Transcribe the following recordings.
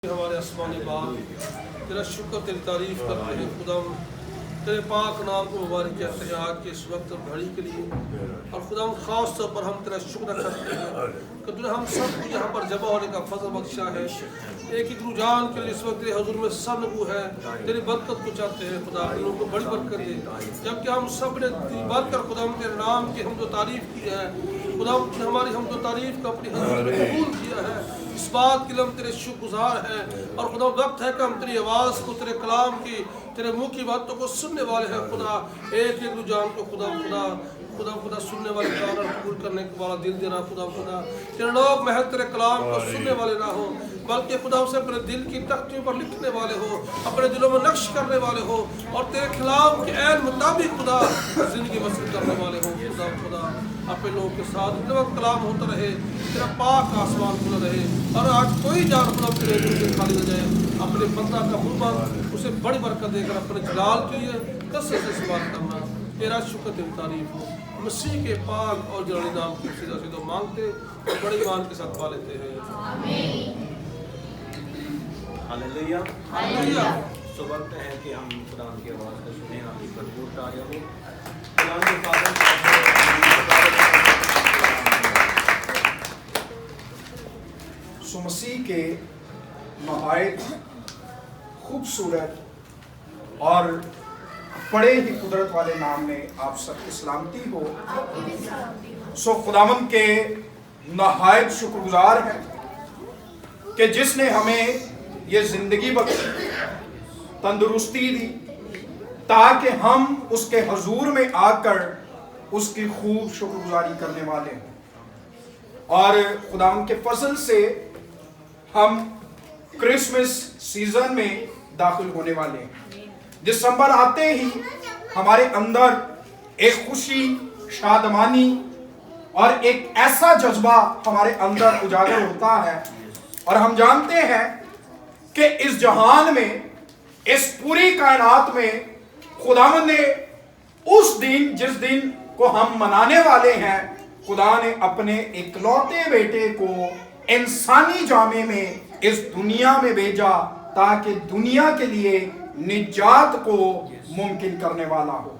ہمارے آسمانی باپ تیرا شکر تیری تعریف کرتے ہیں خدا، تیرے پاک نام کو مبارک کہتے ہیں آج کے اس وقت اور گھڑی کے لیے، اور خدا خاص طور پر ہم تیرا شکر کرتے ہیں کہ تو نے ہم سب کو یہاں پر جمع ہونے کا فضل بخشا ہے۔ ایک ایک رجحان کے لیے اس وقت تیرے حضور میں سر نگو ہے، تیری برکت کو چاہتے ہیں خدا، ان لوگوں کو بڑی برکت دے، جبکہ ہم سب نے بات کر خدا تیرے نام کی ہم جو تعریف کی ہے، خدا ہماری ہم جو تعریف کا اپنی حضور میں قبول کیا ہے، اس بات کے لیے ہم تیرے شکر گزار ہیں۔ اور خدا وقت ہے کہ ہم تیری آواز کو، تیرے کلام کی، تیرے منہ کی باتوں کو سننے والے ہیں خدا، ایک ایک رجحان کو خدا سننے والے کان اور قبول کرنے والا دل دینا خدا تیرے لوگ محض تیرے کلام کو سننے والے نہ ہو، بلکہ خدا اسے اپنے دل کی تختیوں پر لکھنے والے ہو، اپنے دلوں میں نقش کرنے والے ہو، اور تیرے کلام کے عین مطابق خدا زندگی بسر کرنے والے ہو۔ خدا اپنے لوگوں کے ساتھ اتنے وقت کلام ہوتا رہے، تیرا پاک آسمان کھلا رہے، اور آج کوئی جان خدا تیرے دل سے خالی نہ جائے، اپنے بندہ کا منہ بند اسے بڑی برکت دے کر اپنے جلال کے لیے کثرت سے سوال کرنا۔ تیرا شکر تیری تعریف ہو، مسیح کے پاک اور جلالی نام کی سیدھا سیدھا مانگتے اور بڑے ایمان کے ساتھ پا لیتے ہیں، آمین۔ ہاللیلویا۔ ہاللیلویا۔ تو وقت ہے کہ ہم خدا کی آواز کو سنیں، آپ کی بھرپور تاریخ ہو قرآن کے فاضل۔ سو مسیح کے نہایت خوبصورت اور بڑے ہی قدرت والے نام میں آپ سب کی سلامتی ہو۔ سو خداوند کے نہایت شکر گزار ہیں کہ جس نے ہمیں یہ زندگی بخشی، تندرستی دی، تاکہ ہم اس کے حضور میں آ کر اس کی خوب شکر گزاری کرنے والے ہیں۔ اور خداوند کے فضل سے ہم کرسمس سیزن میں داخل ہونے والے ہیں۔ دسمبر آتے ہی ہمارے اندر ایک خوشی، شادمانی اور ایک ایسا جذبہ ہمارے اندر اجاگر ہوتا ہے، اور ہم جانتے ہیں کہ اس جہان میں، اس پوری کائنات میں خداوند نے اس دن جس دن کو ہم منانے والے ہیں، خدا نے اپنے اکلوتے بیٹے کو انسانی جامے میں اس دنیا میں بھیجا تاکہ دنیا کے لیے نجات کو ممکن کرنے والا ہو۔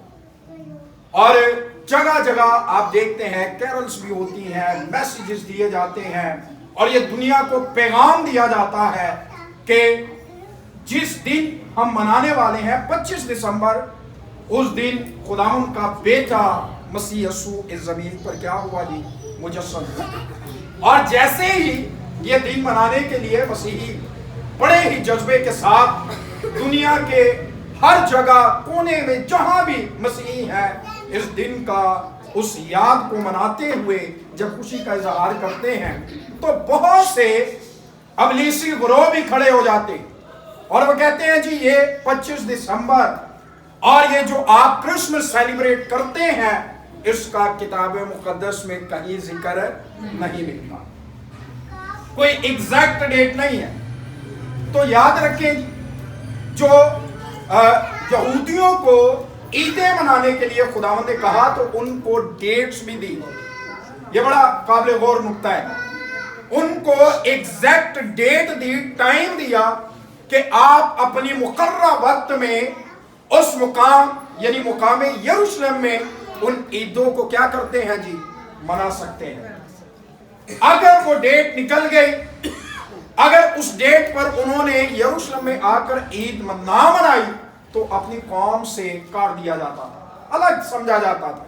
اور جگہ جگہ آپ دیکھتے ہیں کیرلز بھی ہوتی ہیں، میسیجز دیے جاتے ہیں، اور یہ دنیا کو پیغام دیا جاتا ہے کہ جس دن ہم منانے والے ہیں 25 دسمبر، اس دن خداوند کا بیٹا مسیح یسوع اس زمین پر کیا ہوا جی؟ مجسم ہوا۔ اور جیسے ہی یہ دن منانے کے لیے مسیحی بڑے ہی جذبے کے ساتھ دنیا کے ہر جگہ کونے میں جہاں بھی مسیحی ہیں، اس دن کا اس یاد کو مناتے ہوئے جب خوشی کا اظہار کرتے ہیں، تو بہت سے ابلیسی گروہ بھی کھڑے ہو جاتے اور وہ کہتے ہیں جی یہ 25 دسمبر اور یہ جو آپ کرسمس سیلیبریٹ کرتے ہیں، اس کا کتاب مقدس میں کہیں ذکر نہیں لکھا، کوئی ایگزیکٹ ڈیٹ نہیں ہے۔ تو یاد رکھیں جو یہودیوں کو عیدیں منانے کے لیے خداوند نے کہا تو ان کو ڈیٹس بھی دی، یہ بڑا قابل غور نکتہ ہے، ان کو ایگزیکٹ ڈیٹ دی، ٹائم دیا کہ آپ اپنی مقررہ وقت میں اس مقام یعنی مقام یروشلم میں ان عیدوں کو کیا کرتے ہیں جی؟ منا سکتے ہیں۔ اگر وہ ڈیٹ نکل گئی، اگر اس ڈیٹ پر انہوں نے یروشلم میں آ کر عید نہ منائی تو اپنی قوم سے کاٹ دیا جاتا تھا، الگ سمجھا جاتا تھا۔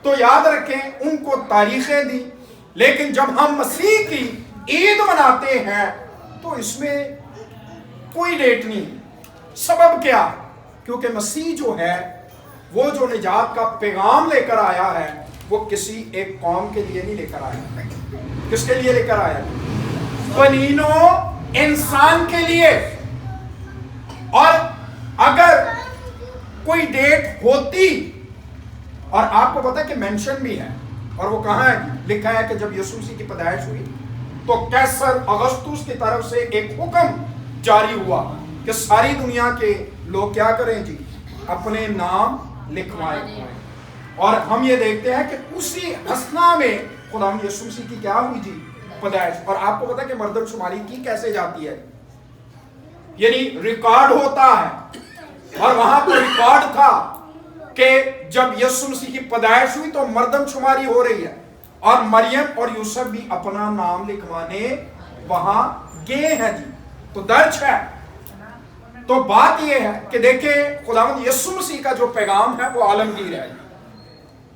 تو یاد رکھیں ان کو تاریخیں دی، لیکن جب ہم مسیح کی عید مناتے ہیں تو اس میں کوئی ڈیٹ نہیں۔ سبب کیا؟ کیونکہ مسیح جو ہے وہ جو نجات کا پیغام لے کر آیا ہے وہ کسی ایک قوم کے لیے نہیں لے کر آیا۔ کس کے لیے لے کر آیا؟ بنینو انسان کے لیے۔ اور اگر کوئی ڈیٹ ہوتی، اور آپ کو پتا ہے کہ مینشن بھی ہے، اور وہ کہاں ہے؟ لکھا ہے کہ جب یسوع مسیح کی پیدائش ہوئی تو قیصر اگسطس کی طرف سے ایک حکم جاری ہوا کہ ساری دنیا کے لوگ کیا کریں جی؟ اپنے نام لکھوائیں۔ اور ہم یہ دیکھتے ہیں کہ اسی اثنا میں خداوند یسوع مسیح کی کیا ہوئی جی؟ پیدائش۔ اور آپ کو پتا ہے کہ مردم شماری کی کیسے جاتی ہے؟ यानी रिकॉर्ड होता है। और वहां पर रिकॉर्ड था कि जब यीशु मसीह की पैदाइश हुई तो मर्दमशुमारी हो रही है और मरियम और यूसुफ भी अपना नाम लिखवाने वहां गए हैं जी, तो दर्ज है। तो बात यह है कि देखें खुदावंद यीशु मसीह का जो पैगाम है वो आलमगीर है।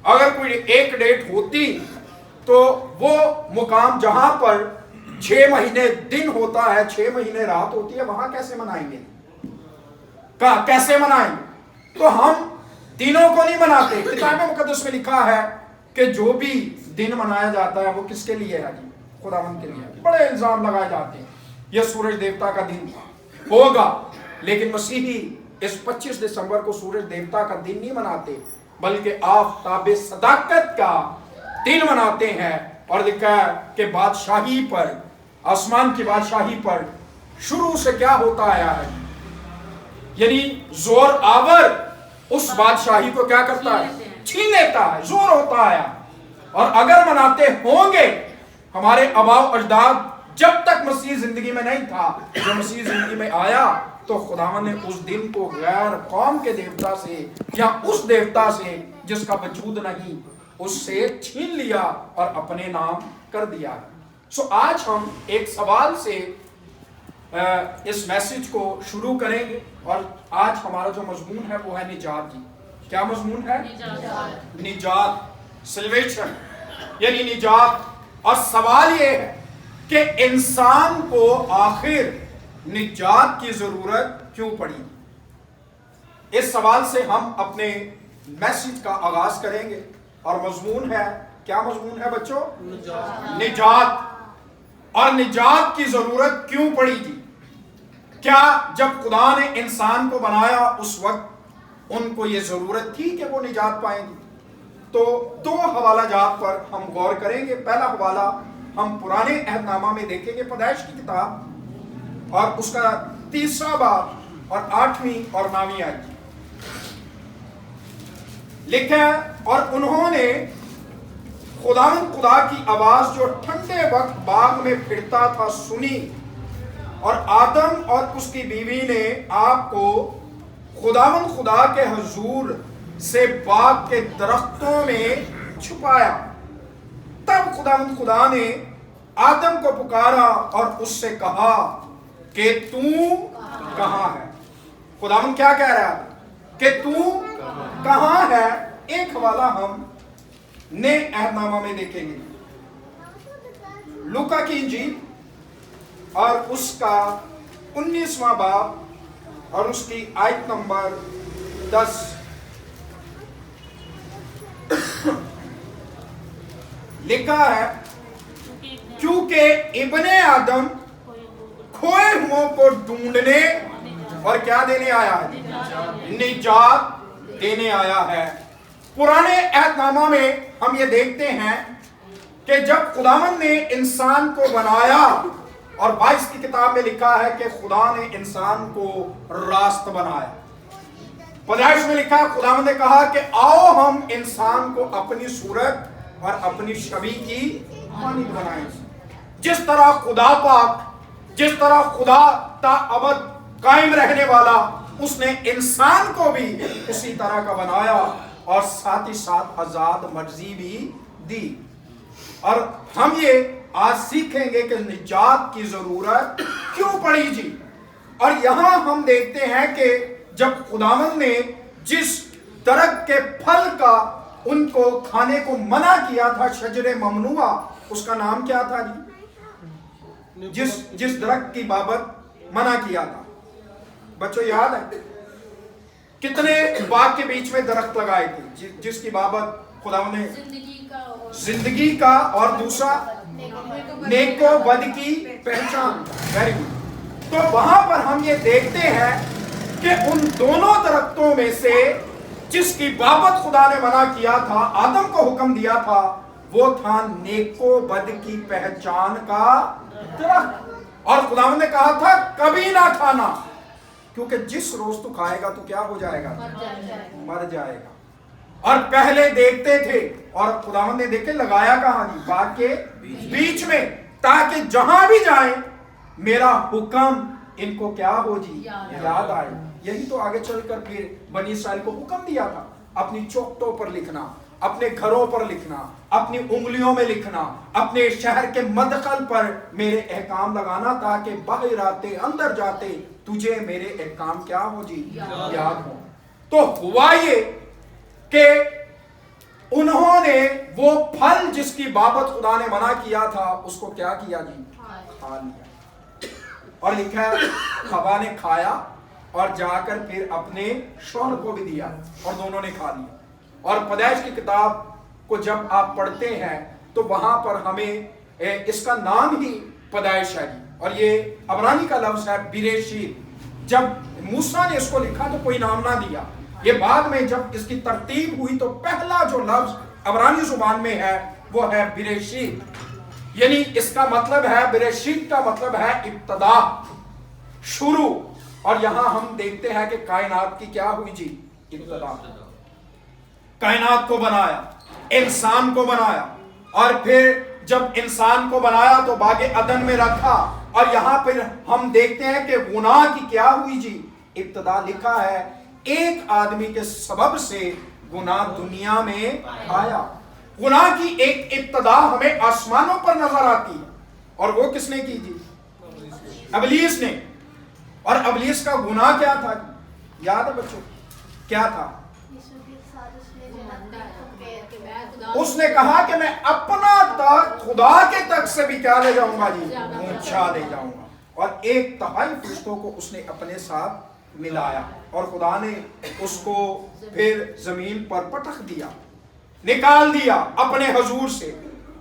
अगर कोई एक डेट होती तो वो मुकाम जहां पर 6 महीने दिन होता है, 6 महीने रात होती है, वहां कैसे मनाएंगे? कैसे मनाएंगे? तो हम दिनों को नहीं मनाते। किताब मुकद्दस में लिखा है कि जो भी दिन मनाया जाता है वो किसके लिए है जी? खुदावंद के लिए। बड़े इल्जाम लगाए जाते हैं यह सूरज देवता का दिन होगा, लेकिन मसीही इस 25 दिसंबर को सूरज देवता का दिन नहीं मनाते, बल्कि आफताब सदाकत का दिन मनाते हैं। और लिखा है कि बादशाही पर, आसमान की बादशाही पर शुरू से क्या होता आया है, यानी जोर आवर उस बादशाही को क्या करता है? छीन लेता है, जोर होता आया। और अगर मनाते होंगे, हमारे आबाओ अजदाद जब तक मसीह जिंदगी में नहीं था, जब मसीह जिंदगी में आया तो खुदावंद ने उस दिन को गैर कौम के देवता से या उस देवता से जिसका वजूद नहीं, उससे छीन लिया और अपने नाम कर दिया। सो आज हम एक सवाल से इस मैसेज को शुरू करेंगे और आज हमारा जो मजमून है वो है निजात जी। क्या मजमून है? निजात, सल्वेशन, यानी निजात। और सवाल ये है कि इंसान को आखिर निजात की जरूरत क्यों पड़ी? इस सवाल से हम अपने मैसेज का आगाज करेंगे और मजमून है, क्या मजमून है बच्चों? निजात। और निजात की जरूरत क्यों पड़ी थी? क्या जब खुदा ने इंसान को बनाया उस वक्त उनको ये जरूरत थी कि वो निजात पाएंगे? तो 2 हवाला जात पर हम गौर करेंगे। पहला हवाला हम पुराने अहदनामा में देखेंगे, पैदाइश की किताब और उसका 3रा बाब और 8वीं और 9वीं आयत लिखा है। और उन्होंने खुदा की आवाज जो ठंडे वक्त बाग में फिरता था सुनी, और आदम और उसकी बीवी ने आपको खुदा के हुजूर से बाग के दरख्तों में छुपाया। तब खुदा ने आदम को पुकारा और उससे कहा कि तू कहां है? खुदावंद क्या कह रहा है कि तू कहां है? एक हवाला हम नए अहदनामा में देखेंगे, लूका की इंजील और उसका 19वां बाब और उसकी आयत नंबर 10। लिखा है, क्योंकि इब्ने आदम खोए हुओं को ढूंढने और क्या देने आया है? निजात देने आया है। पुराने अहदनामा में हम ये देखते हैं कि जब खुदावंद ने इंसान को बनाया, और 22 की किताब में लिखा है कि खुदा ने इंसान को रास्त बनाया। पैदाइश में लिखा है खुदावंद ने कहा कि आओ हम इंसान को अपनी सूरत और अपनी छवि की मानद बनाएं। जिस तरह खुदा पाक, जिस तरह खुदा ताअबद कायम रहने वाला, उसने इंसान को भी उसी तरह का बनाया और साथ ही साथ आजाद मर्जी भी दी। और हम ये आज सीखेंगे कि निजात की जरूरत क्यों पड़ी जी। और यहां हम देखते हैं कि जब खुदावंद ने जिस दरख्त के फल का उनको खाने को मना किया था, शजरे ममनुआ, उसका नाम क्या था जी? जिस दरख्त की बाबत मना किया था, बच्चों याद है? कितने बाग के बीच में दरख्त लगाए थे जिसकी बाबत खुदावंद ने? जिंदगी का और दूसरा नेको बद की पहचान। Very good. तो वहां पर हम ये देखते हैं कि उन दोनों दरख्तों में से जिसकी बाबत खुदा ने मना किया था, आदम को हुक्म दिया था, वो था नेको बद की पहचान का दरख्त। और खुदावंद ने कहा था कभी ना खाना, क्योंकि जिस रोज तू खाएगा तो क्या हो जाएगा? मर जाएगा। और पहले देखते थे, और खुदावंद ने देखे लगाया कहां जी? बाग के बीच में, ताकि जहां भी जाए मेरा हुक्म इनको क्या हो जी, याद आए। यही तो आगे चलकर फिर बनी इसराइल को हुक्म दिया था, अपनी चौखटों पर लिखना, अपने घरों पर लिखना, अपनी उंगलियों में लिखना, अपने शहर के मदखल पर मेरे अहकाम लगाना, ताकि बाहर आते अंदर जाते तुझे मेरे अहकाम क्या हो जी, याद हो। तो हुआ ये कि उन्होंने वो फल जिसकी बाबत खुदा ने मना किया था उसको क्या किया जी, खा लिया। और लिखा है हवा ने खाया और जाकर फिर अपने शौहर को भी दिया और दोनों ने खा लिया। और पैदाइश की किताब को जब आप पढ़ते हैं तो वहां पर हमें इसका नाम ही पैदाइश है और ये अबरानी का लफ्ज है बिरेशीत। जब मूसा ने इसको लिखा तो कोई नाम ना दिया, ये बाद में जब इसकी तरतीब हुई तो पहला जो लफ्ज अबरानी जुबान में है वो है बिरेशीत, यानी इसका मतलब है, बिरेशीत का मतलब है इब्तदा, शुरू। और यहां हम देखते हैं कि कायनात की क्या हुई जी, इब्तदा। कायनात को बनाया, इंसान को बनाया, और फिर जब इंसान को बनाया तो बागे अदन में रखा। और यहां पर हम देखते हैं कि गुनाह की क्या हुई जी, इब्तदा। लिखा है एक आदमी के सबब से गुनाह दुनिया में आया। गुनाह की एक इब्तदा हमें आसमानों पर नजर आती है, और वो किसने की जी, अबलीस ने। और अबलीस का गुनाह क्या था, याद है बच्चों, क्या था? उसने कहा कि मैं अपना तक खुदा के तक से भी क्या ले जाऊंगा जी, ऊंचा ले जाऊंगा। और एक तिहाई फरिश्तों को उसने अपने साथ मिलाया और खुदा ने उसको फिर जमीन पर पटक दिया, निकाल दिया अपने हुजूर से।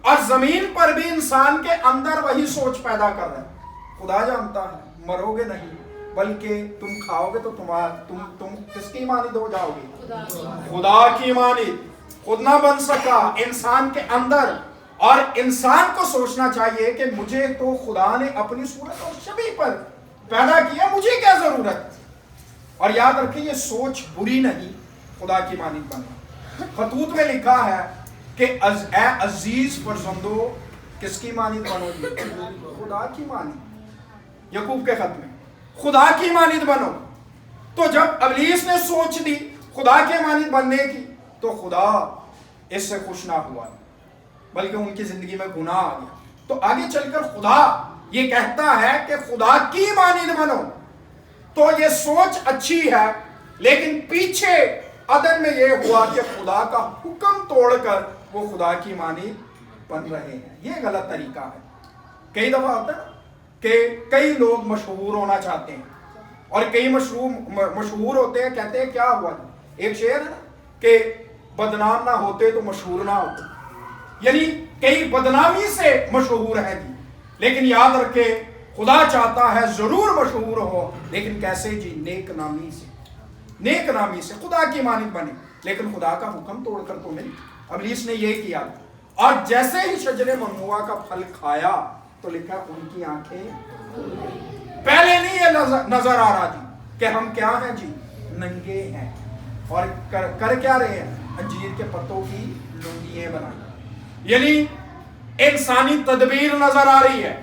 और जमीन पर भी इंसान के अंदर वही सोच पैदा कर रहा है। खुदा जानता है मरोगे नहीं, बल्कि तुम खाओगे तो तुम किसकी मानिद हो जाओगे, खुदा की मानिद। खुद ना बन सका इंसान के अंदर, और इंसान को सोचना चाहिए कि मुझे तो खुदा ने अपनी सूरत और शबीह पर पैदा किया, मुझे क्या जरूरत। और याद रखिए ये सोच बुरी नहीं, खुदा की मानिद बनना। खतूत में लिखा है कि अजीज फरजंदो किसकी मानिद बनोगी, खुदा की मानिद। यकूब के खत में खुदा की मानिद बनो। तो जब अबलीस ने सोच दी खुदा के मानिद बनने की, तो खुदा इससे खुश ना हुआ, बल्कि उनकी जिंदगी में गुनाह आ गया। तो आगे चलकर खुदा ये कहता है कि खुदा की मानिद बनो। तो ये सोच अच्छी है, लेकिन पीछे अदन में ये हुआ कि खुदा का हुक्म तोड़कर वो खुदा की मानिद बन रहे हैं। ये गलत तरीका है। कई दफा होता है कि कई लोग मशहूर होना चाहते हैं, और कई मशहूर होते हैं, कहते हैं क्या हुआ, एक शेर है कि बदनाम ना होते तो मशहूर ना होते। यानी कई बदनामी से मशहूर है जी, लेकिन याद रखे खुदा चाहता है जरूर मशहूर हो, लेकिन कैसे जी, नेक नामी से, नेक नामी से खुदा की मानिद बने, लेकिन खुदा का हुक्म तोड़कर तो नहीं। अबलीस ने ये किया, और जैसे ही शजरे ममनुआ का फल खाया तो लिखा उनकी आंखें, पहले नहीं ये नजर आ रहा जी कि हम क्या हैं जी, नंगे हैं, और कर क्या रहे हैं, अंजीर के पत्तों की लुंगियां बनाई। यानी इंसानी तदबीर नजर आ रही है,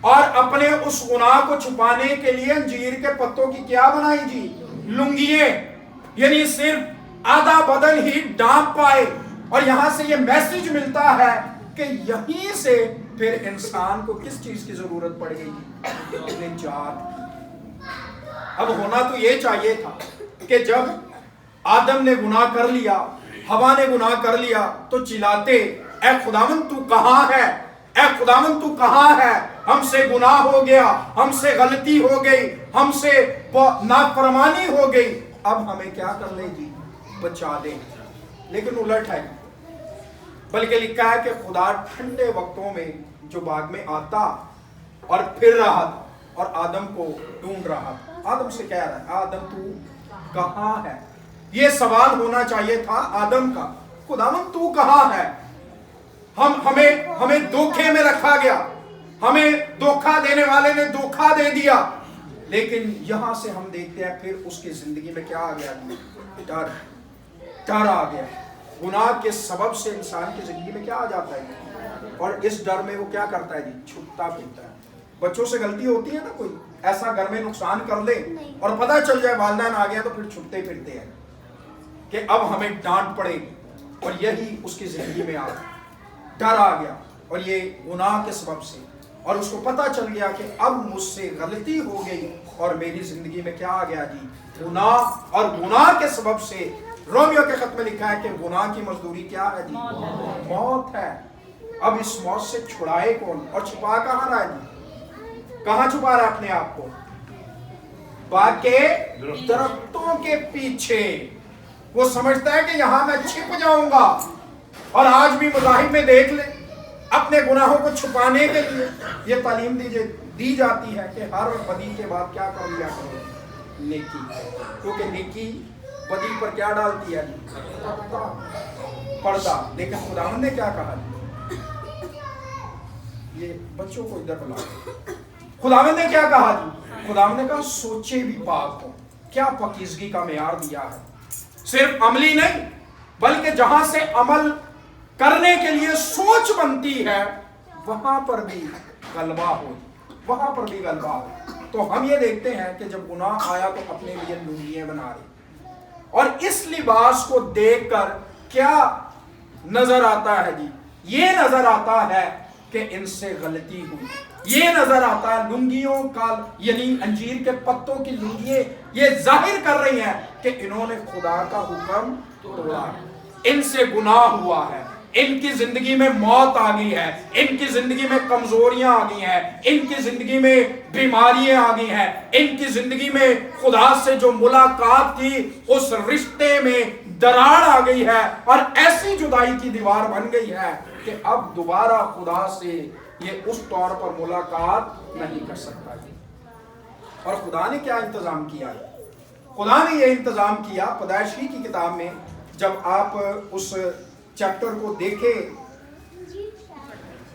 और अपने उस गुनाह को छुपाने के लिए अंजीर के पत्तों की क्या बनाई जी, लुंगियां। यानी सिर्फ आधा बदन ही डांप पाए। और यहां से ये मैसेज मिलता है कि यहीं से फिर इंसान को किस चीज की जरूरत पड़ेगी, निजात। अब होना तो ये चाहिए था कि जब आदम ने गुनाह कर लिया, हवा ने गुनाह कर लिया, तो चिल्लाते ऐ खुदावंद तू कहां है, ऐ खुदावंद तू कहां है, हमसे गुनाह हो गया, हमसे गलती हो गई, हमसे नाफरमानी हो गई, अब हमें क्या कर ले जी, बचा दे। लेकिन उलट है, बल्कि लिखा है कि खुदा ठंडे वक्तों में जो बाग में आता और फिर रहा था और आदम को ढूंढ रहा था, आदम से कह रहा है आदम तू कहां है। ये सवाल होना चाहिए था आदम का, खुदावंद तू कहां है। हमें धोखे में रखा गया, हमें धोखा देने वाले ने धोखा दे दिया। लेकिन यहां से हम देखते हैं फिर उसकी जिंदगी में क्या आ गया, डर आ गया। गुनाह के सबब से इंसान की जिंदगी में क्या आ जाता है, और इस डर में वो क्या करता है जी, छुपता फिरता है। बच्चों से गलती होती है ना, कोई ایسا گھر میں نقصان کر لے اور پتہ چل جائے والدین آ گیا تو پھر چھپتے پھرتے ہیں کہ اب ہمیں ڈانٹ پڑے گی، اور یہی اس کی زندگی میں آ گیا، ڈر آ گیا، اور یہ گناہ کے سبب سے، اور اس کو پتہ چل گیا کہ اب مجھ سے غلطی ہو گئی اور میری زندگی میں کیا آ گیا جی، گناہ، اور گناہ کے سبب سے رومیو کے خط میں لکھا ہے کہ گناہ کی مزدوری کیا ہے جی؟ موت ہے۔ اب اس موت سے چھڑائے کون، اور چھپا کہاں رہا ہے جی؟ کہاں چھپا رہا ہے اپنے آپ کو؟ باغ کے درختوں کے پیچھے۔ وہ سمجھتا ہے کہ یہاں میں چھپ جاؤں گا، اور آج بھی مذاہب میں دیکھ لیں اپنے گناہوں کو چھپانے کے لیے یہ تعلیم دی جاتی ہے کہ ہر بدی کے بعد کیا کر لیا کرو، نیکی، کیونکہ نیکی بدی پر کیا ڈالتی ہے؟ پردہ۔ لیکن خداوند نے کیا کہا؟ یہ بچوں کو ادھر بلا، خداوند نے کیا کہا جی؟ خداوند نے کہا سوچے بھی پاک ہو۔ کیا پاکیزگی کا معیار دیا ہے، صرف عملی نہیں بلکہ جہاں سے عمل کرنے کے لیے سوچ بنتی ہے وہاں پر بھی غلبہ ہو، وہاں پر بھی غلبہ ہو۔ تو ہم یہ دیکھتے ہیں کہ جب گناہ آیا تو اپنے لیے لنگیاں بنا رہی، اور اس لباس کو دیکھ کر کیا نظر آتا ہے جی؟ یہ نظر آتا ہے کہ ان سے غلطی ہوئی، یہ نظر آتا ہے لنگیوں کا، یعنی انجیر کے پتوں کی لنگیاں یہ ظاہر کر رہی ہیں کہ انہوں نے خدا کا حکم توڑا، ان سے گناہ ہوا ہے، ان کی زندگی میں موت آ گئی ہے، ان کی زندگی میں کمزوریاں آ گئی ہیں، ان کی زندگی میں بیماریاں آ گئی ہیں، ان کی زندگی میں خدا سے جو ملاقات تھی اس رشتے میں دراڑ آ گئی ہے، اور ایسی جدائی کی دیوار بن گئی ہے کہ اب دوبارہ خدا سے یہ اس طور پر ملاقات نہیں کر سکتا جی۔ اور خدا نے کیا انتظام کیا ہے؟ خدا نے یہ انتظام کیا پیدائش کی کتاب میں، جب آپ اس چیپٹر کو دیکھیں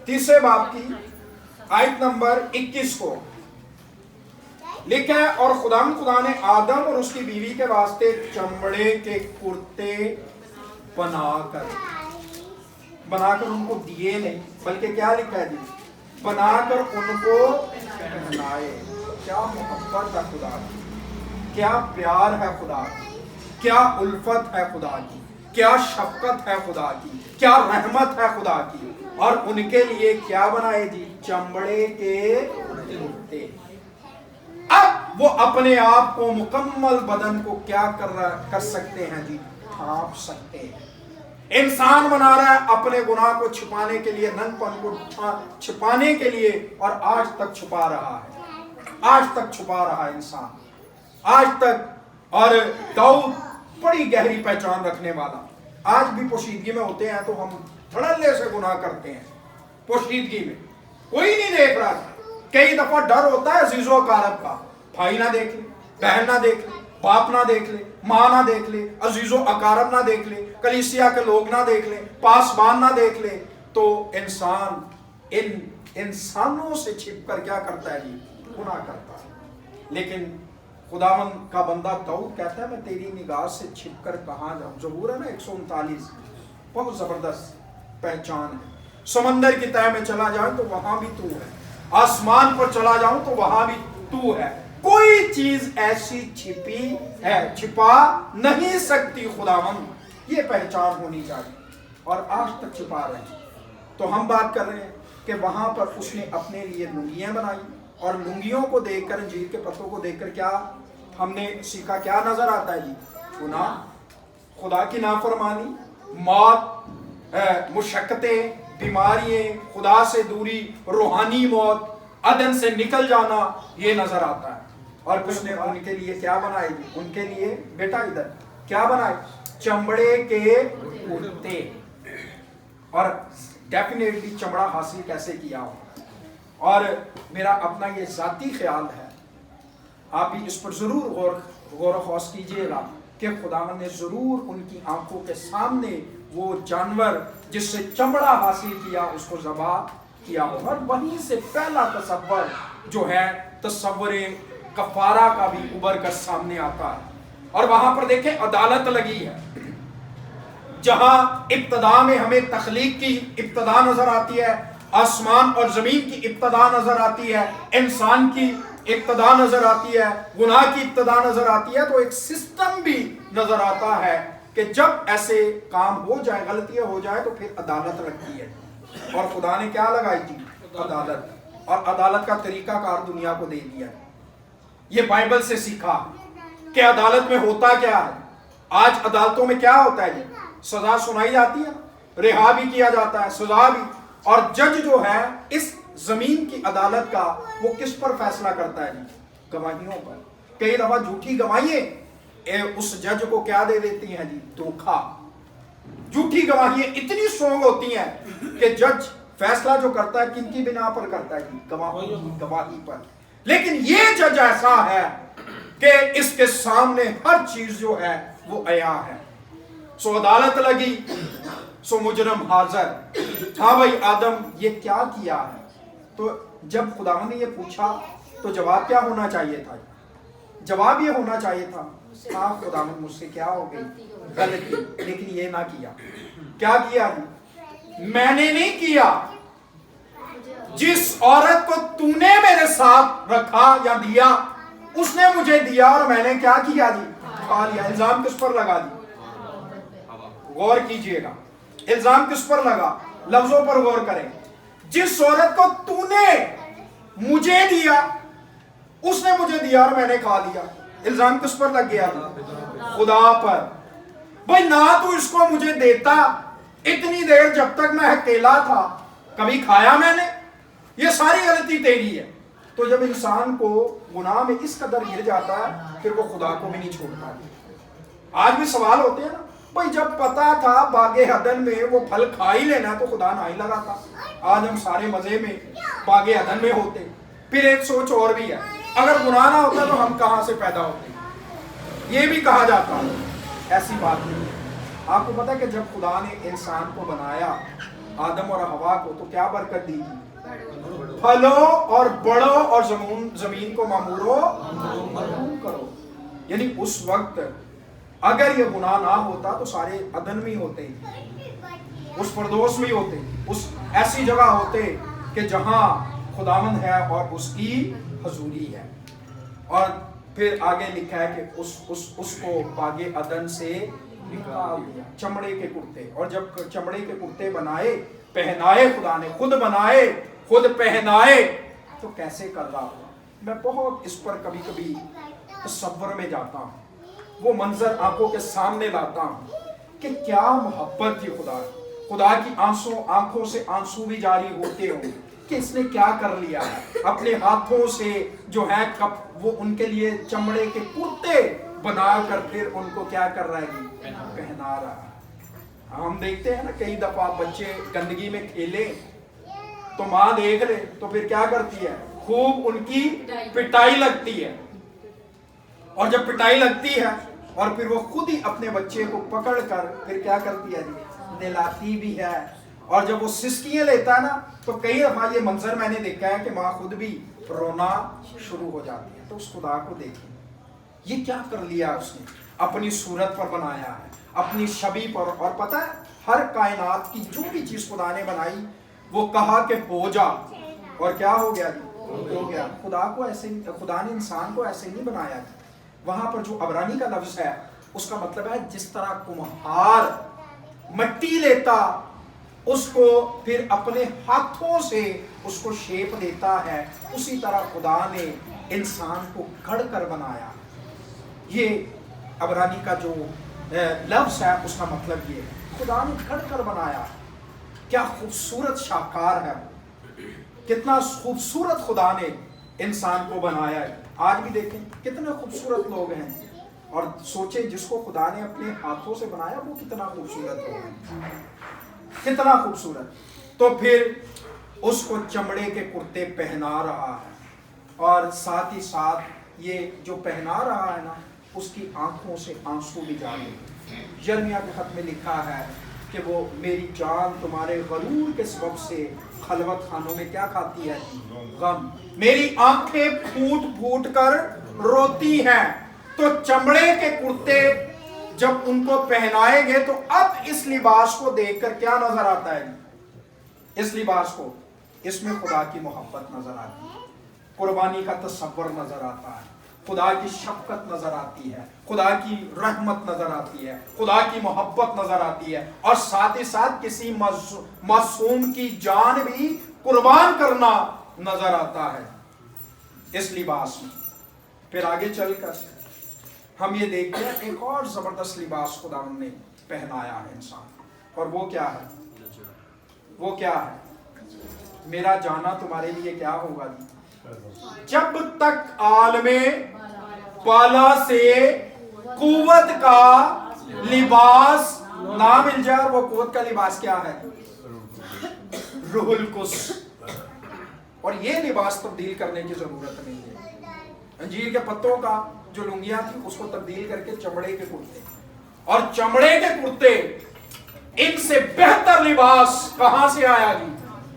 3 باب کی آیت نمبر 21 کو لکھا ہے، اور خدا نے آدم اور اس کی بیوی کے واسطے چمڑے کے کرتے بنا کر ان کو دیے نہیں، بلکہ کیا لکھا ہے جی؟ بنا کر ان کو پہنائے۔ کیا محبت ہے خدا کی، کیا پیار ہے خدا کی، کیا الفت ہے خدا کی، کیا شفقت ہے خدا کی، کیا رحمت ہے خدا کی۔ اور ان کے لیے کیا بنائے جی؟ چمڑے کے کرتے۔ اب وہ اپنے آپ کو مکمل بدن کو کیا کر سکتے ہیں جی؟ ڈھانپ سکتے ہیں۔ انسان بنا رہا ہے اپنے گناہ کو چھپانے کے لیے، ننگ پن کو چھپانے کے لیے، اور آج تک چھپا رہا ہے، آج تک چھپا رہا ہے انسان، آج تک۔ اور داؤد بڑی گہری پہچان رکھنے والا، آج بھی پوشیدگی میں ہوتے ہیں تو ہم دھڑلے سے گناہ کرتے ہیں، پوشیدگی میں کوئی نہیں دیکھ رہا۔ کئی دفعہ ڈر ہوتا ہے عزیز و اقارب کا، بھائی نہ دیکھ لے، بہن نہ دیکھ لے، باپ نہ دیکھ لے، ماں نہ دیکھ لے، عزیز و اقارب نہ دیکھ لے، کلیسیا کے لوگ نہ دیکھ لیں، پاسبان نہ دیکھ لے، تو انسان ان انسانوں سے چھپ کر کیا کرتا ہے جی؟ گناہ کرتا ہے۔ لیکن خداوند کا بندہ داؤد کہتا ہے میں تیری نگاہ سے چھپ کر کہاں جاؤں۔ زبور ہے نا 139، بہت زبردست پہچان ہے۔ سمندر کی تہہ میں چلا جاؤں تو وہاں بھی تو ہے، آسمان پر چلا جاؤں تو وہاں بھی تو ہے، کوئی چیز ایسی چھپی ہے چھپا نہیں سکتی خداوند، یہ پہچان ہونی چاہیے، اور آج تک چھپا رہے ہیں۔ تو ہم بات کر رہے ہیں کہ وہاں پر اس نے اپنے لیے لنگیاں بنائی، اور لنگیوں کو دیکھ کر، انجیر کے پتوں کو دیکھ کر کیا ہم نے سیکھا؟ کیا نظر آتا ہے جی؟ گناہ، خدا کی نافرمانی، موت، مشقتیں، بیماریاں، خدا سے دوری، روحانی موت، عدن سے نکل جانا، یہ نظر آتا ہے۔ اور اس نے ان کے لیے کیا بنائے جی؟ ان کے لیے بیٹا ادھر کیا بنائے؟ چمڑے کے کرتے۔ اور ڈیفینیٹلی چمڑا حاصل کیسے کیا ہو؟ اور میرا اپنا یہ ذاتی خیال ہے، آپ بھی اس پر ضرور غور و خوض کیجئے گا کہ خداوند نے ضرور ان کی آنکھوں کے سامنے وہ جانور جس سے چمڑا حاصل کیا اس کو ذبح کیا ہو، اور وہیں سے پہلا تصور جو ہے تصور کفارہ کا بھی ابھر کر سامنے آتا ہے۔ اور وہاں پر دیکھیں عدالت لگی ہے، جہاں ابتدا میں ہمیں تخلیق کی ابتدا نظر آتی ہے، آسمان اور زمین کی ابتدا نظر آتی ہے، انسان کی इब्तदा नजर आती है, गुनाह की इब्तदा नजर आती है, तो एक सिस्टम भी नजर आता है कि जब ऐसे काम हो जाए, गलतियां हो जाए, तो फिर अदालत लगती है। और खुदा ने क्या लगाई थी? अदालत। और अदालत का तरीकाकार दुनिया को दे दिया। ये बाइबल से सीखा कि अदालत में होता क्या है। आज अदालतों में क्या होता है जी? सजा सुनाई जाती है, रिहा भी किया जाता है, सजा भी। और जज जो है इस जमीन की अदालत का, वो किस पर फैसला करता है जी? गवाहियों पर। कई दफा झूठी गवाहियां उस जज को क्या दे देती हैं जी? धोखा। झूठी गवाहियां इतनी स्ट्रॉन्ग होती हैं कि जज फैसला जो करता है किनकी बिना पर करता है जी? गवाही पर। लेकिन ये जज ऐसा है कि इसके सामने हर चीज जो है वो अया है। सो अदालत लगी, सो मुजरम हाजिर। हाँ भाई आदम ये क्या किया है? तो जब खुदा ने ये पूछा तो जवाब क्या होना चाहिए था? जवाब ये होना चाहिए था, हाँ खुदा मुझसे क्या हो गई? गलती। लेकिन ये ना किया। क्या किया? मैंने नहीं किया। जिस औरत को तूने मेरे साथ रखा या दिया, उसने मुझे दिया और मैंने क्या किया जी? खा लिया। इल्जाम किस पर लगा दी? गौर कीजिएगा, इल्जाम किस पर लगा? लफ्जों पर गौर करें। जिस औरत को तूने मुझे दिया, उसने मुझे दिया और मैंने खा लिया। इल्जाम किस पर लग गया? खुदा पर। भाई ना तू इसको मुझे देता, इतनी देर जब तक मैं अकेला था कभी खाया मैंने? ये सारी गलती तेरी है। तो जब इंसान को गुनाह में इस कदर गिर जाता है, फिर वो खुदा को भी नहीं छोड़ता। आज भी सवाल होते हैं ना, भाई जब पता था बागे अदन में वो फल खा ही लेना तो खुदा ना ही लगाता। आज हम सारे मजे में बागे अदन में होते। फिर एक सोच और भी है, अगर गुनाह ना होता तो हम कहां से पैदा होते? ये भी कहा जाता है। ऐसी बात नहीं है। आपको पता है कि जब खुदा ने इंसान को बनाया, आदम और हवा को, तो क्या बरकत दी? फलो और बढ़ो और जमीन को मामूरो मरहूम करो। यानी उस वक्त अगर ये गुनाह ना होता तो सारे अदन में होते, उस परदोस में होते, उस ऐसी जगह होते कि जहां खुदावंद है और उसकी हजूरी है। और फिर आगे लिखा है कि उसको बागे अदन से निकाल दिया। चमड़े के कुर्ते, और जब चमड़े के कुर्ते बनाए, पहनाए, खुदा ने खुद बनाए, खुद पहनाए, तो कैसे कर रहा हुआ? मैं बहुत इस पर कभी कभी तसव्वुर में जाता हूँ, वो मंजर आंखों के सामने लाता हूँ कि क्या मोहब्बत थी खुदा की आंखों से आंसू भी जारी होते हो कि इसने क्या कर लिया है। अपने हाथों से जो है वो उनके लिए चमड़े के कुर्ते बनाकर फिर उनको क्या कर रहा है? पहना रहा है। हम देखते हैं ना, कई दफा बच्चे गंदगी में खेले तो माँ देख ले तो फिर क्या करती है? खूब उनकी पिटाई लगती है। और जब पिटाई लगती है और फिर वो खुद ही अपने बच्चे को पकड़ कर फिर क्या करती है? नहलाती भी है। और जब वो सिसकियां लेता है ना, तो कई दफा ये मंजर मैंने देखा है कि माँ खुद भी रोना शुरू हो जाती है। तो उस खुदा को देखें, ये क्या कर लिया उसने? अपनी सूरत पर बनाया है, अपनी छवि पर। और पता है, हर कायनात की जो भी चीज खुदा ने बनाई, वो कहा कि हो जा, और क्या हो गया? हो गया। खुदा को ऐसे, खुदा ने इंसान को ऐसे नहीं बनाया। वहां पर जो अबरानी का लफ्ज है, उसका मतलब है जिस तरह कुम्हार मट्टी लेता, उसको फिर अपने हाथों से उसको शेप देता है, उसी तरह खुदा ने इंसान को गढ़ कर बनाया। ये अबरानी का जो लफ्ज है, उसका मतलब ये है, खुदा ने गढ़ कर बनाया। क्या खूबसूरत शाहकार है, कितना खूबसूरत खुदा ने इंसान को बनाया है। आज भी देखें कितने खूबसूरत लोग हैं, और सोचे जिसको खुदा ने अपने हाथों से बनाया वो कितना खूबसूरत होगा, कितना खूबसूरत। तो फिर उसको चमड़े के कुर्ते पहना रहा है, और साथ ही साथ ये जो पहना रहा है ना, उसकी आंखों से आंसू भी जारी हैं। यिर्मयाह के खत में लिखा है कि वो मेरी जान तुम्हारे गरूर के सबब से खलवत खानों में क्या खाती है? गम। मेरी आंखें फूट फूट कर रोती हैं। तो चमड़े के कुर्ते जब उनको पहनाएंगे, तो अब इस लिबास को देखकर क्या नजर आता है? इस लिबास को, इसमें खुदा की मोहब्बत नजर आती है। कुर्बानी का तसव्वुर नजर आता है, खुदा की शफकत नजर आती है, खुदा की रहमत नजर आती है, खुदा की मोहब्बत नजर आती है, और साथ ही साथ किसी मासूम की जान भी कुर्बान करना नजर आता है इस लिबास में। फिर आगे चलकर हम ये देखते हैं एक और जबरदस्त लिबास खुदा ने पहनाया है इंसान, और वो क्या है? वो क्या है? मेरा जाना तुम्हारे लिए क्या होगा जी? जब तक आलमे बाला से कुव्वत का लिबास ना मिल जाए। वो कुव्वत का लिबास क्या है? रूहुल कुद्स। और ये लिबास तब्दील करने की जरूरत नहीं है। अंजीर के पत्तों का जो लुंगियां थी उसको तब्दील करके चमड़े के कुर्ते, और चमड़े के कुर्ते, इनसे बेहतर लिबास कहां से आया जी?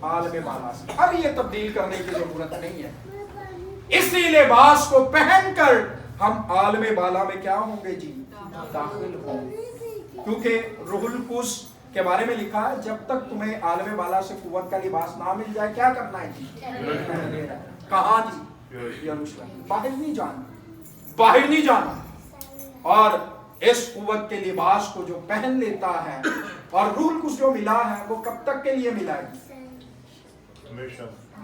आलमे बाला से। अब ये तब्दील करने की जरूरत नहीं है। इसी लिबास को पहनकर हम आलमे बाला में क्या होंगे जी? दाखिल होंगे। क्योंकि रूहुल कुद्स के बारे में लिखा है, जब तक तुम्हें आलमे बाला से कुव्वत का लिबास ना मिल जाए क्या करना है जी? कहां जी? यरूशलेम। बाहर नहीं जाना, बाहर नहीं जाना। और इस कुव्वत के लिबास को जो पहन लेता है, और रूहुल कुद्स जो मिला है वो कब तक के लिए मिला है?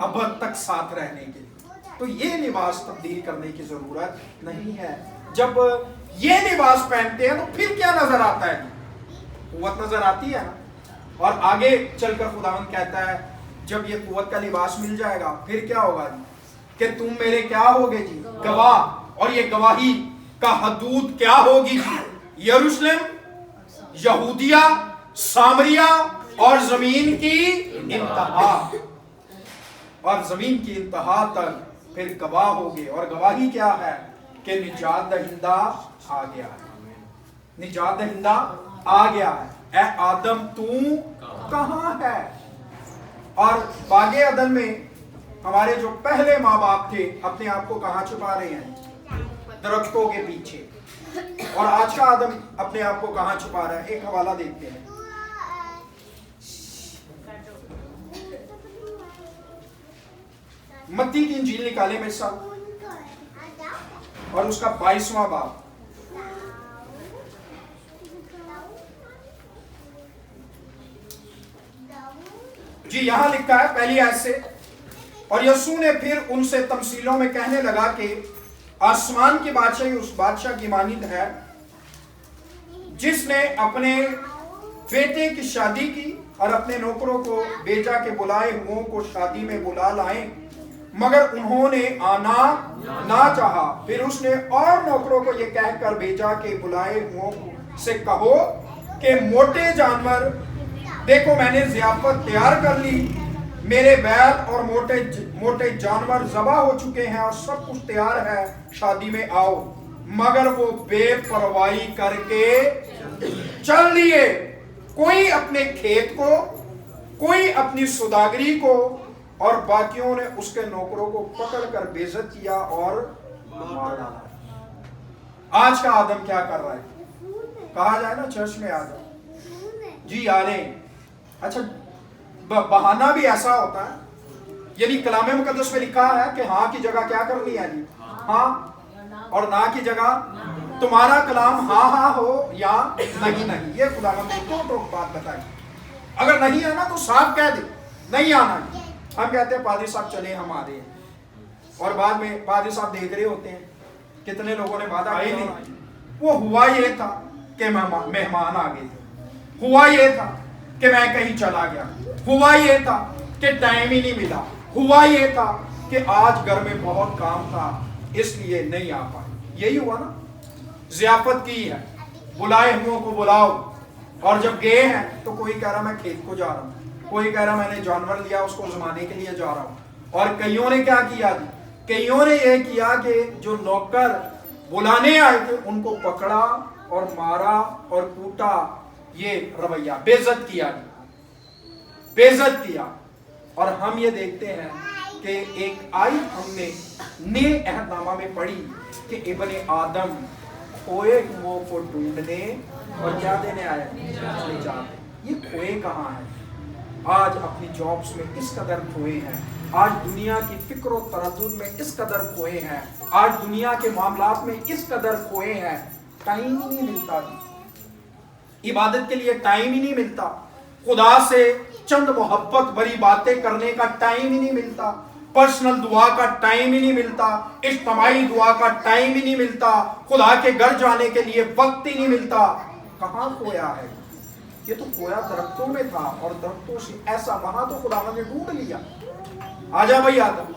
अब तक साथ रहने के लिए। तो ये लिबास तब्दील करने की जरूरत नहीं है। जब ये लिबास पहनते हैं तो फिर क्या नजर आता है? कुव्वत नजर आती है ना। और आगे चलकर खुदावंद कहता है जब ये कुव्वत का लिबास मिल जाएगा फिर क्या होगा जी? कि तुम मेरे क्या होगे जी? गवाह। और ये गवाही का हदूद क्या होगी जी? यरूशलेम, यहूदिया, सामरिया और जमीन की इंतहा। और जमीन की इंतहा तक फिर गवाह होगे। और गवाही क्या है? कि निजात दहिंदा आ गया है। निजात दहिंदा आ गया है। ए आदम तू कहां है? और बागे अदन में हमारे जो पहले माँ बाप थे अपने आप को कहां छुपा रहे हैं? दरख्तों के पीछे। और आज का आदम अपने आप को कहां छुपा रहा है? एक हवाला देखते हैं। मत्ती की इंजील निकाले मेरे साथ, और उसका 22वां बाब। जी यहां लिखा है पहली आयत से, और यीशु ने फिर उनसे तमसीलों में कहने लगा कि आसमान की बादशाही उस बादशाह की मानिंद है जिसने अपने बेटे की शादी की और अपने नौकरों को भेजा के बुलाए हुओं को शादी में बुला लाए, मगर उन्होंने आना ना चाहा। फिर उसने और नौकरों को यह कहकर भेजा कि बुलाए हुओं से कहो कि मोटे जानवर देखो मैंने ज़ियाफत तैयार कर ली, मेरे बैल और मोटे जानवर ज़बा हो चुके हैं और सब कुछ तैयार है, शादी में आओ। मगर वो बेपरवाही करके चल दिए, कोई अपने खेत को, कोई अपनी सौदागरी को, और बाकियों ने उसके नौकरों को पकड़कर बेइज्जत किया और मार डाला। आज का आदम क्या कर रहा है? कहा जाए ना चर्च में आ जाओ जी, आ रहे। अच्छा बहाना भी ऐसा होता है, यानी कलाम मुकद्दस में लिखा है कि हाँ की जगह क्या करनी है जी? हाँ, और ना की जगह तुम्हारा कलाम हाँ हाँ हो या नहीं नहीं। ये खुदावंद ने दो बात बताई। अगर नहीं आना तो साफ कह दे नहीं आना। हम कहते हैं पादरी साहब चले हम आ रहे हैं, और बाद में पादरी साहब देख रहे होते हैं कितने लोगों ने वादा किया नहीं। वो हुआ ये था कि मेहमान आ गए थे, हुआ ये था कि मैं कहीं चला गया, हुआ ये था कि टाइम ही नहीं मिला, हुआ ये था कि आज घर में बहुत काम था इसलिए नहीं आ पाए। यही हुआ ना। ज़ियाफत की है, बुलाए हुओं को बुलाओ, और जब गए हैं तो कोई कह रहा मैं खेत को जा रहा हूँ, कोई कह रहा मैंने जानवर लिया उसको जमाने के लिए जा रहा हूँ। और कईयों ने क्या किया जी? कईयों ने यह किया कि जो नौकर बुलाने आए थे उनको पकड़ा और मारा और कूटा। ये रवैया बेइज्जत किया, बेइज्जत किया। और हम ये देखते हैं कि एक आयत हमने नए अहदनामा में पढ़ी कि इब्ने आदम खोए हुओं को ढूंढने और क्या देने आया? निजात। ये खोए कहाँ हैं? आज अपनी जॉब्स में इस कदर खोए हैं آج دنیا کی فکر و تردد میں اس قدر کھوئے ہیں, آج دنیا کے معاملات میں اس قدر کھوئے ہیں, ٹائم ہی نہیں ملتا, عبادت کے لیے ٹائم ہی نہیں ملتا, خدا سے چند محبت بھری باتیں کرنے کا ٹائم ہی نہیں ملتا, پرسنل دعا کا ٹائم ہی نہیں ملتا, اجتماعی دعا کا ٹائم ہی نہیں ملتا, خدا کے گھر جانے کے لیے وقت ہی نہیں ملتا. کہاں کھویا ہے؟ یہ تو کھویا درختوں میں تھا, اور درختوں سے ایسا وہاں تو خدا نے ڈھونڈ لیا. آجا بھائی آدم.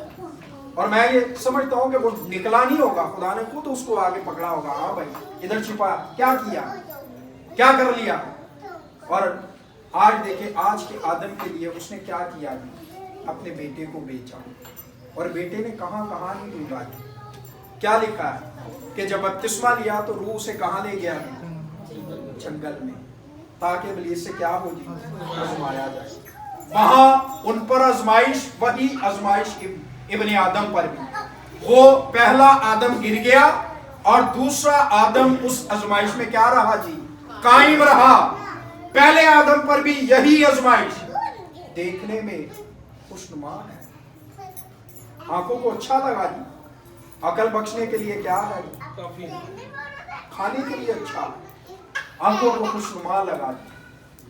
اور میں یہ سمجھتا ہوں کہ وہ نکلا نہیں ہوگا, خدا نے خود اس کو آگے پکڑا ہوگا. ہاں بھائی ادھر چھپا, کیا کیا, کیا کر لیا. اور آج دیکھیں آج کے آدم کے لیے اس نے کیا کیا, اپنے بیٹے کو بیچا, اور بیٹے نے کہاں کہاں نہیں ڈھونڈا. کیا لکھا ہے کہ جب بپتسمہ لیا تو روح سے کہاں لے گیا, جنگل میں, تاکہ ابلیس سے کیا ہوگی, آزمایا جائے. وہاں ان پر آزمائش, وہی آزمائش ابن آدم پر بھی. وہ پہلا آدم گر گیا اور دوسرا آدم اس آزمائش میں کیا رہا جی, قائم رہا. پہلے آدم پر بھی یہی آزمائش. دیکھنے میں خوشنما ہے, آنکھوں کو اچھا لگا جی, عقل بخشنے کے لیے کیا ہے, کھانے کے لیے اچھا, آنکھوں کو خوشنما لگا جی.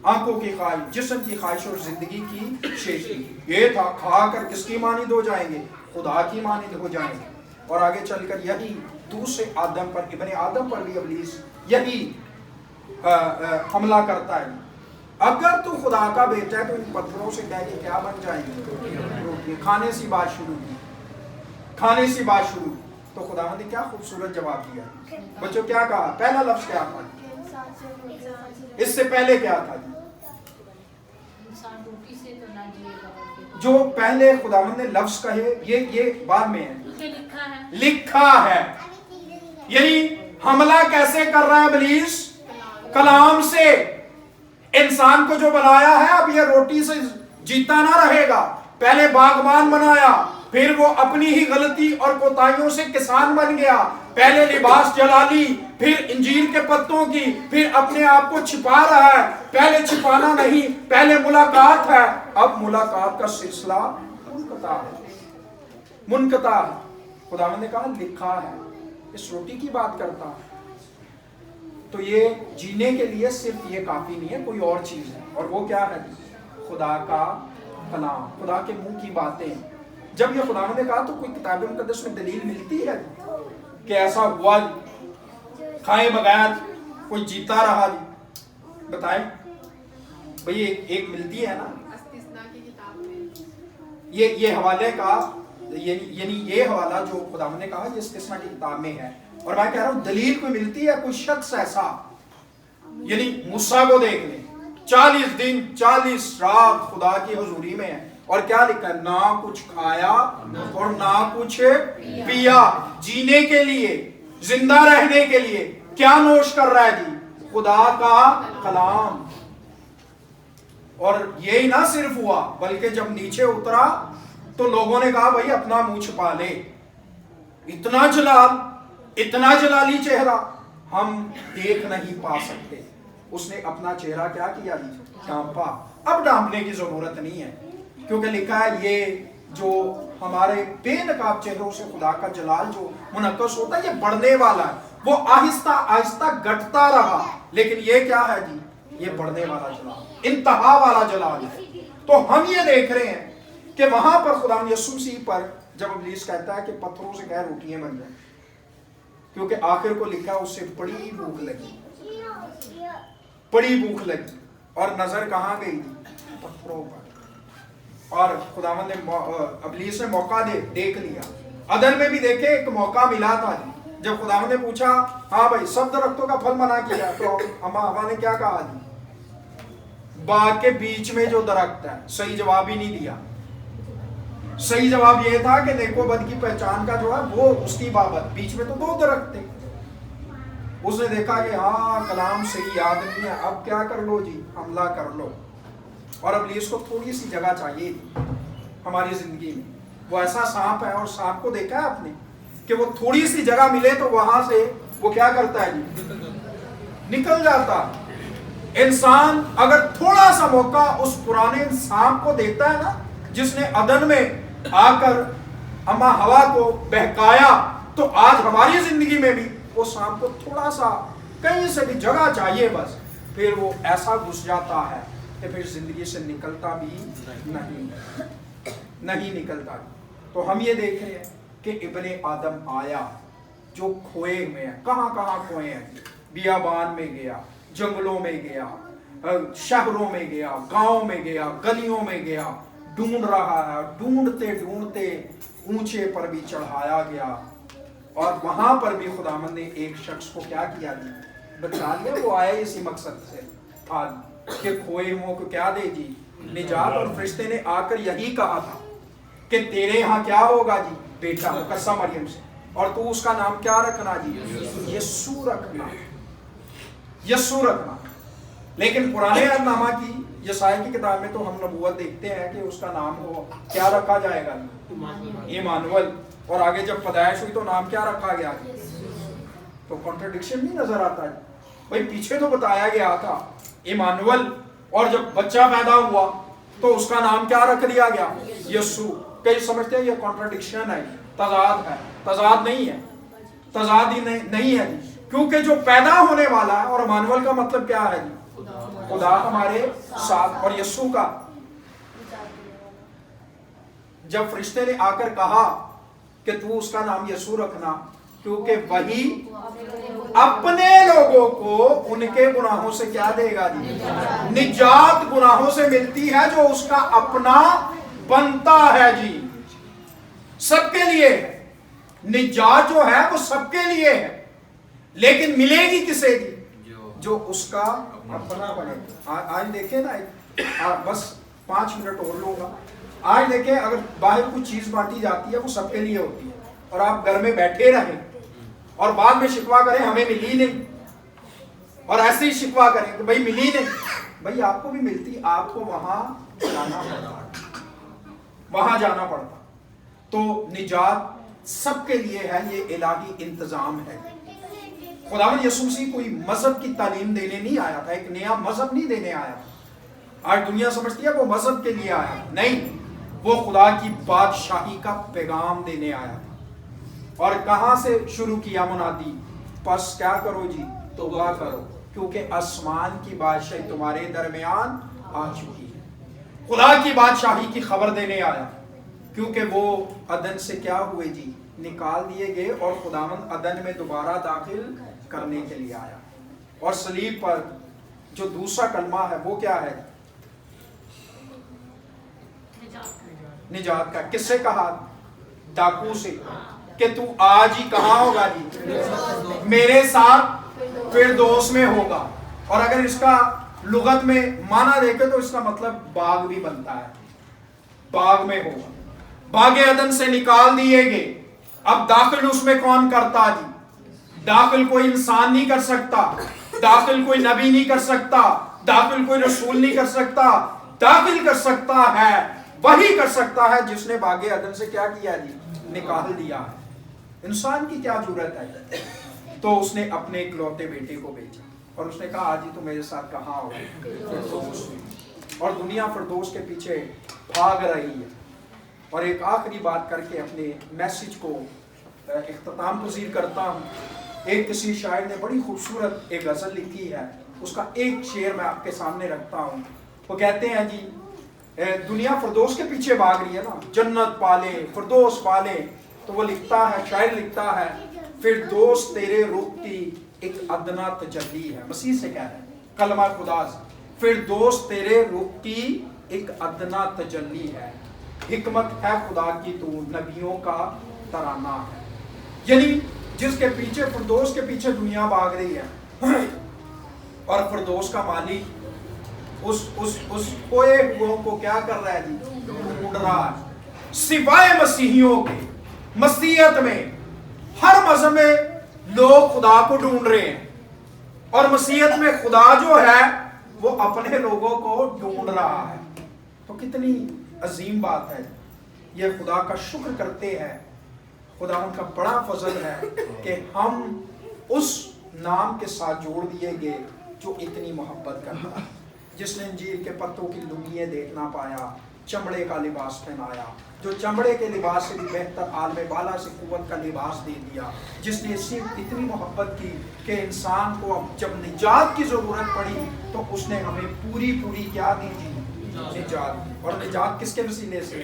آنکھوں کی خواہش, جسم کی خواہش اور زندگی کی شیخی, یہ تھا کھا کر کس کی مانند ہو جائیں گے, خدا کی مانند ہو جائیں گے. اور آگے چل کر یہی دوسرے آدم پر, ابن آدم پر بھی ابلیس یہی حملہ کرتا ہے. اگر تو خدا کا بیٹا ہے تو ان پتھروں سے کہہ کے کیا بن جائیں گے, کھانے سی بات شروع کی, کھانے سی بات شروع. تو خدا نے کیا خوبصورت جواب دیا بچوں. کیا کہا, پہلا لفظ کیا تھا, اس سے پہلے کیا تھا جی, جو پہلے خداوند نے لفظ کہے یہ بعد میں ہے, لکھا ہے. یعنی حملہ کیسے کر رہا ہے ابلیس, کلام سے. انسان کو جو بنایا ہے اب یہ روٹی سے جیتا نہ رہے گا. پہلے باغبان بنایا, پھر وہ اپنی ہی غلطی اور کوتاہیوں سے کسان بن گیا. پہلے لباس جلا لی, پھر انجیر کے پتوں کی, پھر اپنے آپ کو چھپا رہا ہے. پہلے چھپانا نہیں, پہلے ملاقات ہے, اب ملاقات کا سلسلہ منقطع ہے, منقطع ہے. خدا نے کہا لکھا ہے. اس روٹی کی بات کرتا ہے تو یہ جینے کے لیے صرف یہ کافی نہیں ہے, کوئی اور چیز ہے. اور وہ کیا ہے, خدا کا کلام, خدا کے منہ کی باتیں. جب یہ خدا نے کہا تو کوئی کتاب مقدس میں دلیل ملتی ہے کہ ایسا ہوا کھائے بغیر کوئی جیتا رہا جی, بتائیں بھئی ایک ملتی ہے نا یہ حوالے کا, یعنی یہ حوالہ جو خدا نے کہا یہ استثناء کی کتاب میں ہے. اور میں کہہ رہا ہوں دلیل کوئی ملتی ہے, کوئی شخص ایسا, یعنی موسیٰ کو دیکھ لیں 40 دن 40 رات خدا کی حضوری میں ہے, اور کیا لکھا ہے, نہ کچھ کھایا اور نہ کچھ پیا. جینے کے لیے, زندہ رہنے کے لیے کیا نوش کر رہا ہے جی, خدا کا کلام. اور یہی نہ صرف ہوا بلکہ جب نیچے اترا تو لوگوں نے کہا بھائی اپنا منہ چھپا لے, اتنا جلال, اتنا جلالی چہرہ ہم دیکھ نہیں پا سکتے. اس نے اپنا چہرہ کیا کیا جی, ڈھانپا. اب ڈھانپنے کی ضرورت نہیں ہے, کیونکہ لکھا ہے یہ جو ہمارے بے نقاب چہروں سے خدا کا جلال جو منعکس ہوتا ہے یہ بڑھنے والا ہے. وہ آہستہ آہستہ گھٹتا رہا, لیکن یہ کیا ہے جی, یہ بڑھنے والا جلال, انتہا والا جلال ہے. تو ہم یہ دیکھ رہے ہیں کہ وہاں پر خدا یسوع مسیح پر جب ابلیس کہتا ہے کہ پتھروں سے کہہ روٹیاں بن جائیں, کیونکہ آخر کو لکھا اس سے بڑی بھوک لگی, بڑی بھوک لگی, اور نظر کہاں گئی تھی, پتھروں پر. اور خداوند نے ابلیس نے موقع دیکھ لیا. عدن میں بھی دیکھے ایک موقع ملا تھا جی, جب خداوند نے پوچھا ہاں بھائی سب درختوں کا پھل منع کیا, تو ہوا نے کیا کہا جی, باغ کے بیچ میں جو درخت ہے. صحیح جواب ہی نہیں دیا. صحیح جواب یہ تھا کہ نیک و بد کی پہچان کا جو ہے وہ اس کی بابت, بیچ میں تو 2 درخت تھے. اس نے دیکھا کہ ہاں کلام صحیح یاد نہیں ہے, اب کیا کر لو جی, حملہ کر لو. اور ابلیس کو تھوڑی سی جگہ چاہیے تھی ہماری زندگی میں. وہ ایسا سانپ ہے, اور سانپ کو دیکھا ہے آپ نے کہ وہ تھوڑی سی جگہ ملے تو وہاں سے وہ کیا کرتا ہے جی, نکل جاتا. انسان اگر تھوڑا سا موقع اس پرانے سانپ کو دیتا ہے نا, جس نے عدن میں आ कर अम्मा हवा को बहकाया, तो आज हमारी जिंदगी में भी वो सांप को थोड़ा सा कहीं से भी जगह चाहिए बस, फिर वो ऐसा घुस जाता है कि फिर जिंदगी से निकलता भी नहीं निकलता। तो हम ये देख रहे हैं कि इब्ने आदम आया जो खोए हुए हैं, कहाँ कहाँ खोए हैं, बियाबान में गया, जंगलों में गया, शहरों में गया, गांव में गया, गलियों में गया, ढूंढ रहा है, ढूंढते ढूंढते ऊंचे पर भी चढ़ाया गया, और वहां पर भी खुदावंद ने एक शख्स को क्या किया, बचा लिया। वो आया इसी मकसद से आज कि खोए हुओं को क्या दे जी, निजात। और फरिश्ते ने आकर यही कहा था कि तेरे यहाँ क्या होगा जी, बेटा मुकस्सा मरियम से, और तू उसका नाम क्या रखना जी, यस्सू रखना, यस्सू रखना। लेकिन पुराने अहदनामा की यसाया की किताब में तो हम नबूवत देखते हैं कि उसका नाम हो क्या रखा जाएगा, इमानुअल। और आगे जब पैदाइश हुई तो नाम क्या रखा गया, तो कॉन्ट्रडिक्शन नहीं नजर आता है भाई। पीछे तो बताया गया था इमानुअल, और जब बच्चा पैदा हुआ तो उसका नाम क्या रख दिया गया, यस्सू। कई समझते हैं ये कॉन्ट्रडिक्शन है, तजाद है, तजाद नहीं है, तजाद ही नहीं है, क्योंकि जो पैदा होने वाला है, और इमानुअल का मतलब क्या है जी, खुदा हमारे साथ। और यस्सू का जब फरिश्ते ने आकर कहा कि तू उसका नाम यस्सू रखना, क्योंकि वही अपने लोगों को उनके गुनाहों से क्या देगा जी, निजात गुनाहों से मिलती है जो उसका अपना बनता है जी, सबके लिए है। निजात जो है वो सबके लिए है, लेकिन मिलेगी किसे जी, जो उसका अपना बने। आज देखें ना, बस 5 मिनट और लूंगा। आज देखें, अगर बाहर कुछ चीज बांटी जाती है वो सबके लिए होती है, और आप घर में बैठे रहें और बाद में शिकवा करें हमें मिली नहीं, और ऐसे ही शिकवा करें कि भाई मिली नहीं, भाई आपको भी मिलती, आपको वहां जाना पड़ता, वहां जाना पड़ता। तो निजात सबके लिए है, ये इलाही इंतजाम है। खुदावंद यीशु मसीह कोई मजहब की तालीम देने नहीं आया था, एक नया मजहब नहीं देने आया था। आज दुनिया समझती है वो मजहब के लिए आया, नहीं, वो खुदा की बादशाही का पैगाम देने आया था। और कहां से शुरू किया मुनादी, बस क्या करो जी, तौबा करो, क्योंकि आसमान की बादशाही तुम्हारे दरमियान आ चुकी है। खुदा की बादशाही की खबर देने आया, क्योंकि वो अदन से क्या हुए जी, निकाल दिए गए, और खुदावंद अदन में दोबारा दाखिल करने के लिए आया। और सलीब पर जो दूसरा कलमा है वो क्या है, निजात का। किससे कहा, डाकू से, कि तू आज ही कहां होगा जी, मेरे साथ फिरदौस में होगा। और अगर इसका लुगत में माना देखे तो इसका मतलब बाग भी बनता है, बाग में होगा। बागे अदन से निकाल दिए गए, अब दाखिल उसमें कौन करता जी, दाखिल कोई इंसान नहीं कर सकता, दाखिल कोई नबी नहीं कर सकता, दाखिल कोई रसूल नहीं कर सकता, दाखिल कर सकता है वही कर सकता है जिसने बागे अदन से क्या किया जी, निकाल दिया है। इंसान की क्या जरूरत है, तो उसने अपने इकलौते बेटे को भेजा, और उसने कहा आज ही तो मेरे साथ कहाँ हो, और दुनिया फिरदौस के पीछे भाग रही है। और एक आखिरी बात करके अपने मैसेज को इख्तिताम पजीर करता हूँ। एक किसी शायर ने बड़ी खूबसूरत एक गज़ल लिखी है, उसका एक शेर मैं आपके सामने रखता हूँ। वो कहते हैं जी, दुनिया फिरदौस के पीछे भाग रही है ना, जन्नत पाले फिरदौस पाले, तो वो लिखता है, शायर लिखता है, फिरदौस तेरे रुख की एक अदना तजल्ली है। मसीह से कह रहे हैं, कलमा खुदा से, फिरदौस तेरे रुख की एक अदना तजल्ली है, हिकमत है खुदा की तू नबियों का तराना है। यानी जिसके पीछे, फिरदौस के पीछे दुनिया भाग रही है, और फिरदौस का मालिक उस खोए हुओं को क्या कर रहा है जी, ढूंढ रहा है। सिवाय मसीहियों के, मसीहत में हर मजहब में लोग खुदा को ढूंढ रहे हैं, और मसीहत में खुदा जो है वो अपने लोगों को ढूंढ रहा है। तो कितनी अजीम बात है, ये खुदा का शुक्र करते हैं। खुदा उनका बड़ा फजल है कि हम उस नाम के साथ जोड़ दिए गए जो इतनी मोहब्बत करता है, जिसने इंजील के पत्तों की लुंगियां देख ना पाया, चमड़े का लिबास पहनाया, جو چمڑے کے لباس سے بھی بہتر عالم بالا سے قوت کا لباس دے دیا، جس نے صرف اتنی محبت کی کہ انسان کو اب جب نجات کی ضرورت پڑی تو اس نے ہمیں پوری کیا دی تھی؟ نجات. اور نجات کس کے وسیلے سے؟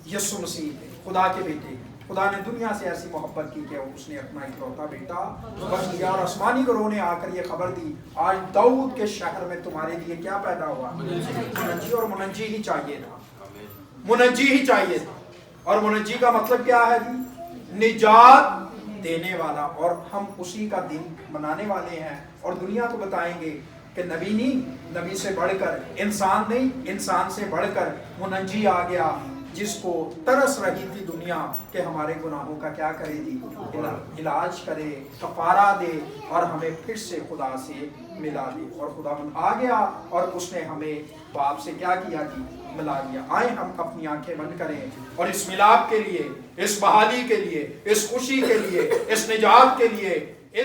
یسوع مسیح، خدا کے بیٹے. خدا نے دنیا سے ایسی محبت کی کہ اس نے اپنا اکلوتا بیٹا بخش دیا. اور آسمانی گروہ نے آ کر یہ خبر دی، آج داؤد کے شہر میں تمہارے لیے کیا پیدا ہوا؟ منجی. اور منجی ہی چاہیے تھا، منجی ہی چاہیے تھا. اور منجی کا مطلب کیا ہے جی؟ نجات دینے والا. اور ہم اسی کا دن منانے والے ہیں اور دنیا کو بتائیں گے کہ نبی نہیں، نبی سے بڑھ کر انسان نہیں، انسان سے بڑھ کر منجی آ گیا، جس کو ترس رہی تھی دنیا کہ ہمارے گناہوں کا کیا کرے جی؟ علاج کرے، کفارہ دے اور ہمیں پھر سے خدا سے ملا دے. اور خدا آ گیا اور اس نے ہمیں باپ سے کیا کیا جی؟ ملا دیا. آئیں ہم اپنی آنکھیں بند کریں اور اس ملاپ کے لیے، اس بحالی کے لیے، اس خوشی کے لیے، اس نجات کے لیے